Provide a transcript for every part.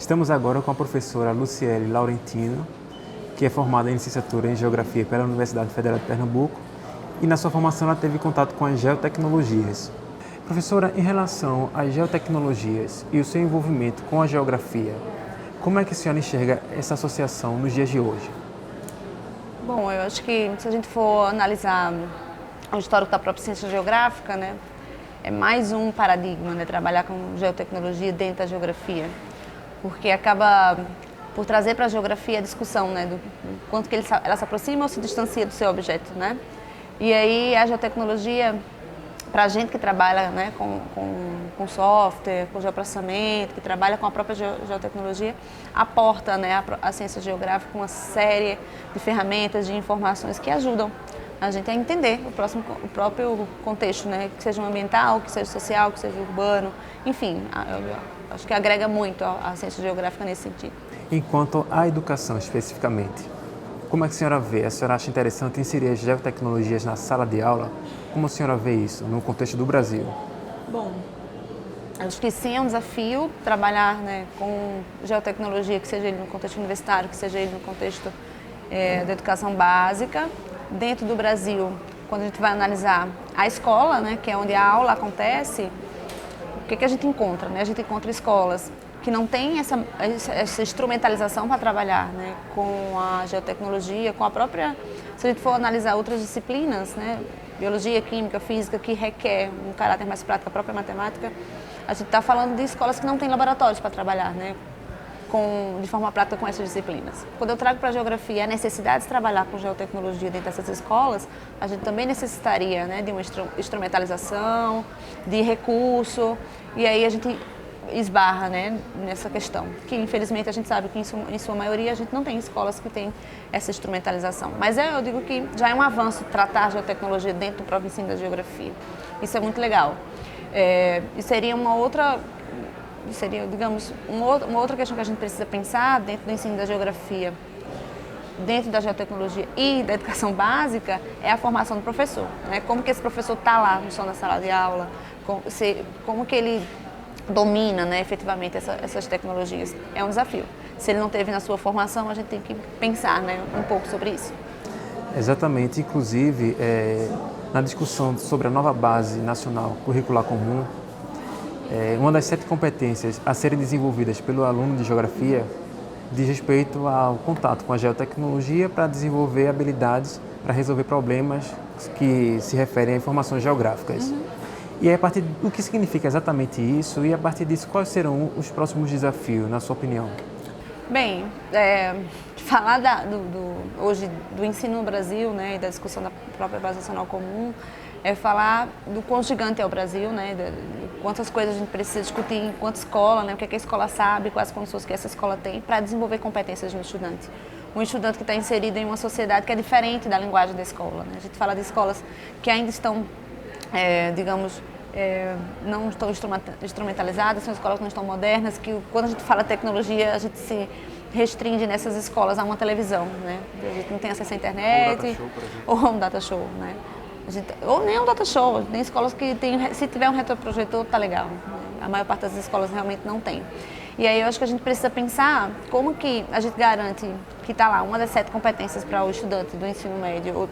Estamos agora com a professora Luciele Laurentino, que é formada em licenciatura em Geografia pela Universidade Federal de Pernambuco e na sua formação ela teve contato com as geotecnologias. Professora, em relação às geotecnologias e o seu envolvimento com a geografia, como é que a senhora enxerga essa associação nos dias de hoje? Bom, eu acho que se a gente for analisar o histórico da própria ciência geográfica, né, é mais um paradigma, né, trabalhar com geotecnologia dentro da geografia, porque acaba por trazer para a geografia a discussão, né, do quanto que ela se aproxima ou se distancia do seu objeto, né? E aí a geotecnologia, para a gente que trabalha, né, com software, com geoprocessamento, que trabalha com a própria geotecnologia, aporta, né, a ciência geográfica uma série de ferramentas, de informações que ajudam a gente a entender o próprio contexto, né, que seja ambiental, que seja social, que seja urbano, enfim, eu acho que agrega muito a ciência geográfica nesse sentido. Enquanto à educação especificamente, como é que a senhora vê? A senhora acha interessante inserir as geotecnologias na sala de aula? Como a senhora vê isso no contexto do Brasil? Bom, acho que sim, é um desafio trabalhar, né, com geotecnologia, que seja ele no contexto universitário, que seja ele no contexto da educação básica. Dentro do Brasil, quando a gente vai analisar a escola, né, que é onde a aula acontece, o que a gente encontra? Né? A gente encontra escolas que não têm essa instrumentalização para trabalhar, né, com a geotecnologia, com a própria... Se a gente for analisar outras disciplinas, né, biologia, química, física, que requer um caráter mais prático, a própria matemática, a gente está falando de escolas que não têm laboratórios para trabalhar, né, de forma prática com essas disciplinas. Quando eu trago para a geografia a necessidade de trabalhar com geotecnologia dentro dessas escolas, a gente também necessitaria, né, de uma instrumentalização, de recurso, e aí a gente esbarra, né, nessa questão, que infelizmente a gente sabe que em sua maioria a gente não tem escolas que têm essa instrumentalização. Mas eu digo que já é um avanço tratar a geotecnologia dentro do próprio ensino da geografia. Isso é muito legal. E seria digamos, uma outra questão que a gente precisa pensar dentro do ensino da geografia, dentro da geotecnologia e da educação básica, é a formação do professor, né? Como que esse professor está lá no chão da sala de aula, como que ele domina, né, efetivamente essas tecnologias. É um desafio. Se ele não teve na sua formação, a gente tem que pensar, né, um pouco sobre isso. Exatamente, inclusive na discussão sobre a nova base nacional curricular comum, uma das 7 competências a serem desenvolvidas pelo aluno de geografia diz respeito ao contato com a geotecnologia para desenvolver habilidades para resolver problemas que se referem a informações geográficas. E aí, a partir do que significa exatamente isso e a partir disso, quais serão os próximos desafios, na sua opinião? Bem, falar hoje do ensino no Brasil, né, e da discussão da própria base nacional comum, é falar do quão gigante é o Brasil, né, de quantas coisas a gente precisa discutir enquanto escola, né, o que a escola sabe, quais condições que essa escola tem para desenvolver competências de um estudante. Um estudante que está inserido em uma sociedade que é diferente da linguagem da escola, né? A gente fala de escolas que ainda estão, não estão instrumentalizadas, são escolas que não estão modernas, que quando a gente fala tecnologia, a gente se restringe nessas escolas a uma televisão, né? A gente não tem acesso à internet, ou um data show, né? Ou nem um data show, tem escolas que se tiver um retroprojetor, tá legal. A maior parte das escolas realmente não tem. E aí eu acho que a gente precisa pensar como que a gente garante que está lá uma das 7 competências para o estudante do ensino médio,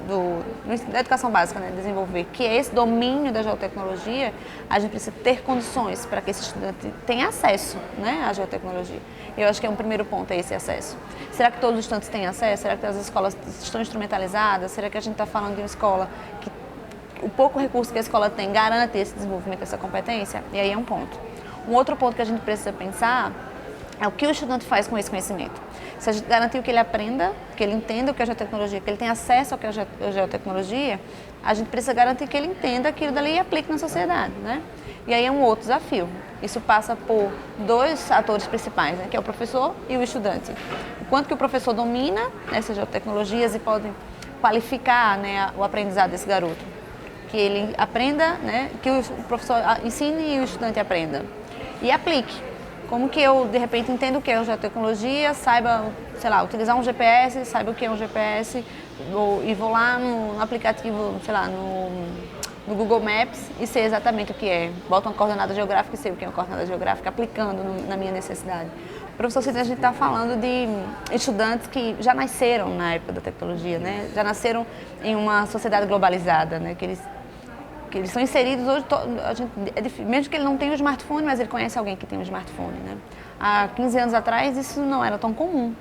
da educação básica, né, desenvolver, que é esse domínio da geotecnologia. A gente precisa ter condições para que esse estudante tenha acesso, né, à geotecnologia. Eu acho que é um primeiro ponto, é esse acesso. Será que todos os estudantes têm acesso? Será que as escolas estão instrumentalizadas? Será que a gente está falando de uma escola que o pouco recurso que a escola tem garante esse desenvolvimento dessa competência? E aí é um ponto. Um outro ponto que a gente precisa pensar é o que o estudante faz com esse conhecimento. Se a gente garantir que ele aprenda, que ele entenda o que é a geotecnologia, que ele tenha acesso ao que é a geotecnologia, a gente precisa garantir que ele entenda aquilo dali e aplique na sociedade, né? E aí é um outro desafio. Isso passa por 2 atores principais, né, que é o professor e o estudante. O quanto que o professor domina essas geotecnologias e pode qualificar, né, o aprendizado desse garoto. Que ele aprenda, né, que o professor ensine e o estudante aprenda. E aplique. Como que eu, de repente, entendo o que é a geotecnologia, saiba, sei lá, utilizar um GPS, saiba o que é um GPS, e vou lá no aplicativo, sei lá, no Google Maps e sei exatamente o que é. Boto uma coordenada geográfica e sei o que é uma coordenada geográfica, aplicando na minha necessidade. Professor Sidney, a gente está falando de estudantes que já nasceram na época da tecnologia, né? Já nasceram em uma sociedade globalizada, né? Que eles são inseridos hoje, mesmo que ele não tenha um smartphone, mas ele conhece alguém que tem um smartphone, né? Há 15 anos atrás isso não era tão comum.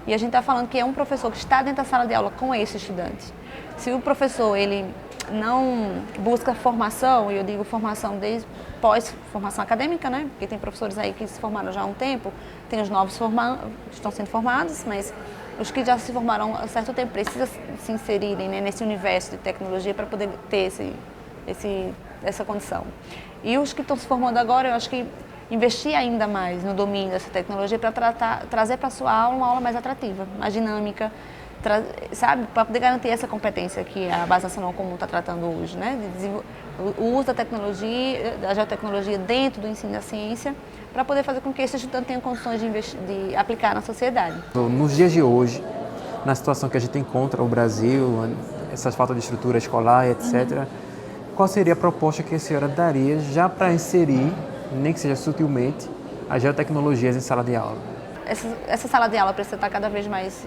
E a gente está falando que é um professor que está dentro da sala de aula com esse estudante. Se o professor ele não busca formação, e eu digo formação desde pós-formação acadêmica, né? Porque tem professores aí que se formaram já há um tempo, tem os novos que estão sendo formados, mas os que já se formaram há certo tempo precisam se inserirem, né, nesse universo de tecnologia para poder ter essa condição. E os que estão se formando agora, eu acho que investir ainda mais no domínio dessa tecnologia para trazer para a sua aula uma aula mais atrativa, mais dinâmica, sabe, para poder garantir essa competência que a Base Nacional Comum está tratando hoje, né, o uso da tecnologia, da geotecnologia dentro do ensino da ciência, para poder fazer com que esse estudante tenha condições de aplicar na sociedade. Nos dias de hoje, na situação que a gente encontra o Brasil, essas faltas de estrutura escolar, etc., qual seria a proposta que a senhora daria já para inserir, nem que seja sutilmente, as geotecnologias em sala de aula? Essa sala de aula precisa estar cada vez mais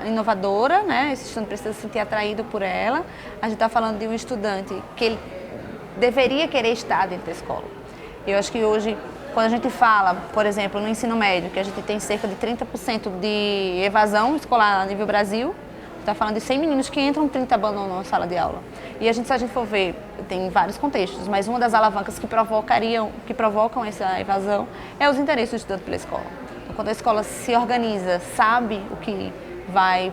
inovadora, né? Esse estudante precisa se sentir atraído por ela. A gente está falando de um estudante que ele deveria querer estar dentro da escola. Eu acho que hoje, quando a gente fala, por exemplo, no ensino médio, que a gente tem cerca de 30% de evasão escolar a nível Brasil, está falando de 100 meninos que entram, 30 abandonam a sala de aula. E se a gente for ver, tem vários contextos, mas uma das alavancas que provocam essa evasão é os interesses do estudante pela escola. Então, quando a escola se organiza, sabe o que vai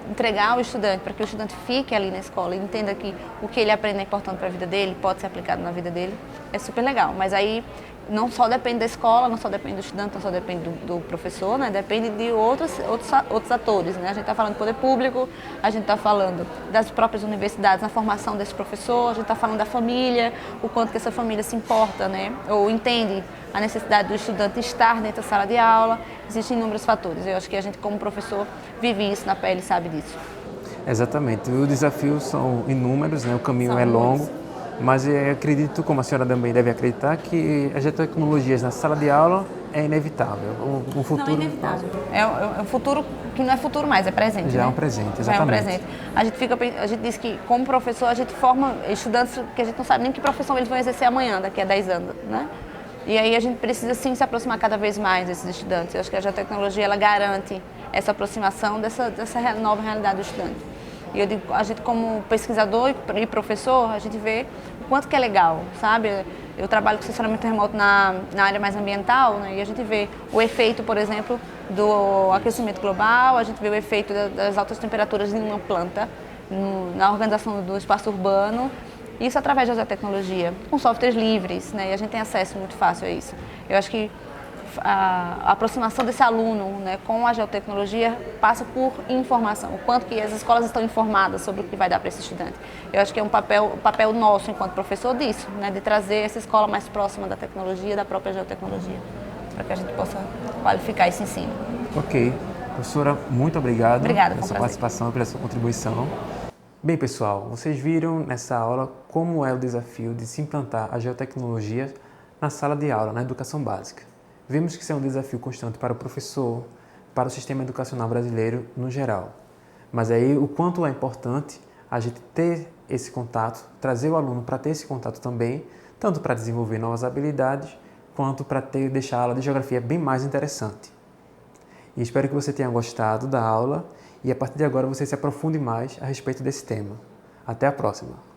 entregar ao estudante, para que o estudante fique ali na escola e entenda que o que ele aprende é importante para a vida dele, pode ser aplicado na vida dele, é super legal. Mas aí não só depende da escola, não só depende do estudante, não só depende do professor, né? Depende de outros atores, né? A gente está falando do poder público, a gente está falando das próprias universidades, na formação desse professor, a gente está falando da família, o quanto que essa família se importa, né? Ou entende a necessidade do estudante estar dentro da sala de aula. Existem inúmeros fatores. Eu acho que a gente, como professor, vive isso na pele e sabe disso. Exatamente. Os desafios são inúmeros, né? O caminho é longo. Mas eu acredito, como a senhora também deve acreditar, que as geotecnologias na sala de aula é inevitável. Um futuro... Não é inevitável. É um futuro que não é futuro mais, é presente. Já né? é um presente, exatamente. Já é um presente. A gente diz que, como professor, a gente forma estudantes que a gente não sabe nem que profissão eles vão exercer amanhã, daqui a 10 anos, né? E aí a gente precisa, sim, se aproximar cada vez mais desses estudantes. Eu acho que a geotecnologia, ela garante essa aproximação dessa nova realidade do estudante. E eu digo, a gente como pesquisador e professor, a gente vê o quanto que é legal, sabe? Eu trabalho com assessoramento remoto na área mais ambiental, né? E a gente vê o efeito, por exemplo, do aquecimento global, a gente vê o efeito das altas temperaturas em uma planta, na organização do espaço urbano, isso através da geotecnologia, com softwares livres, né? E a gente tem acesso muito fácil a isso. Eu acho que a aproximação desse aluno, né, com a geotecnologia passa por informação, o quanto que as escolas estão informadas sobre o que vai dar para esse estudante. Eu acho que é um papel nosso enquanto professor disso, né, de trazer essa escola mais próxima da tecnologia, da própria geotecnologia, para que a gente possa qualificar esse ensino. Ok. Professora, muito obrigado pela sua participação, pela sua contribuição. Bem, pessoal, vocês viram nessa aula como é o desafio de se implantar a geotecnologia na sala de aula, na educação básica. Vemos que isso é um desafio constante para o professor, para o sistema educacional brasileiro no geral. Mas aí o quanto é importante a gente ter esse contato, trazer o aluno para ter esse contato também, tanto para desenvolver novas habilidades, quanto para deixar a aula de geografia bem mais interessante. E espero que você tenha gostado da aula e a partir de agora você se aprofunde mais a respeito desse tema. Até a próxima!